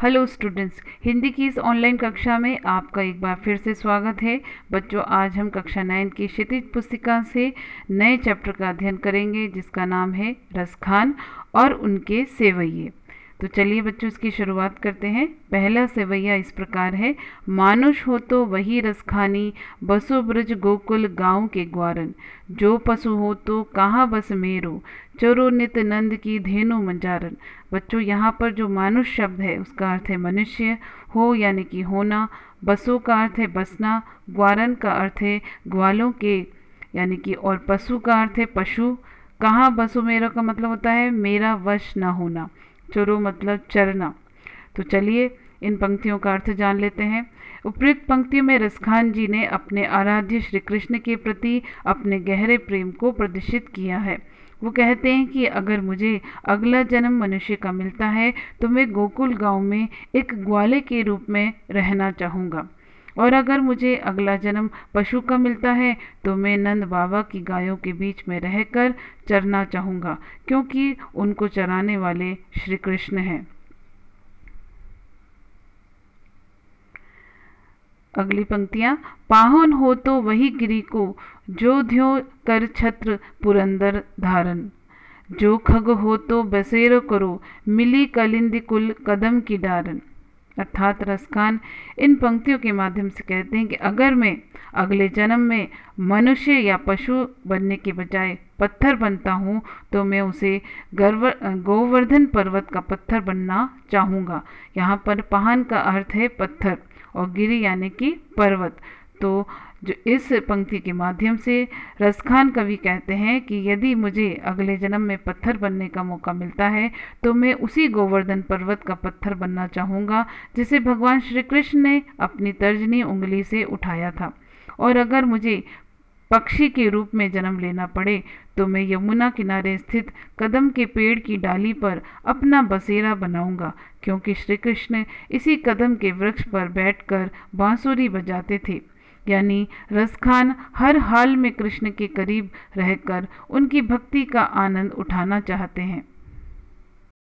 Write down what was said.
Hello students, Hindi की इस online कक्षा में आपका एक बार फिर से स्वागत है। बच्चों, आज हम कक्षा 9 की क्षितिज पुस्तिका से नए चैप्टर का अध्ययन करेंगे जिसका नाम है रसखान और उनके सेवैये। तो चलिए बच्चों, इसकी शुरुआत करते हैं। पहला सेवैया इस प्रकार है। मानुष हो तो वही रसखानी, बसो ब्रज गोकुल गाँव के ग्वारन। जो पशु हो तो कहाँ बस मेरो, चोरो नित नंद की धेनु मंजारन। बच्चों, यहाँ पर जो मानुष शब्द है उसका अर्थ है मनुष्य, हो यानी कि होना, बसो का अर्थ है बसना, ग्वारन का अर्थ है ग्वालों के यानी कि, और पशु का अर्थ है पशु। कहाँ बसो मेरो का मतलब होता है मेरा वश न होना, चोरो मतलब चरना। तो चलिए इन पंक्तियों का अर्थ जान लेते हैं। उपयुक्त पंक्तियों में रसखान जी ने अपने आराध्य श्री कृष्ण के प्रति अपने गहरे प्रेम को प्रदर्शित किया है। वो कहते हैं कि अगर मुझे अगला जन्म मनुष्य का मिलता है तो मैं गोकुल गांव में एक ग्वाले के रूप में रहना चाहूँगा, और अगर मुझे अगला जन्म पशु का मिलता है तो मैं नंद बाबा की गायों के बीच में रहकर चरना चाहूँगा, क्योंकि उनको चराने वाले श्री कृष्ण हैं। अगली पंक्तियाँ। पाहुन हो तो वही गिरी को, जो ध्यो कर छत्र पुरंदर धारन। जो खग हो तो बसेरो करो, मिली कलिंदी कुल कदम की डारन। अर्थात रसखान इन पंक्तियों के माध्यम से कहते हैं कि अगर मैं अगले जन्म में मनुष्य या पशु बनने के बजाय पत्थर बनता हूँ तो मैं उसे गोवर्धन पर्वत का पत्थर बनना चाहूँगा। यहाँ पर पाहन का अर्थ है पत्थर और गिरी यानी कि पर्वत। तो जो इस पंक्ति के माध्यम से रसखान कवि कहते हैं कि यदि मुझे अगले जन्म में पत्थर बनने का मौका मिलता है तो मैं उसी गोवर्धन पर्वत का पत्थर बनना चाहूँगा जिसे भगवान श्री कृष्ण ने अपनी तर्जनी उंगली से उठाया था। और अगर मुझे पक्षी के रूप में जन्म लेना पड़े तो मैं यमुना किनारे स्थित कदम के पेड़ की डाली पर अपना बसेरा बनाऊंगा, क्योंकि श्री कृष्ण इसी कदम के वृक्ष पर बैठकर बांसुरी बजाते थे। यानी रसखान हर हाल में कृष्ण के करीब रहकर उनकी भक्ति का आनंद उठाना चाहते हैं।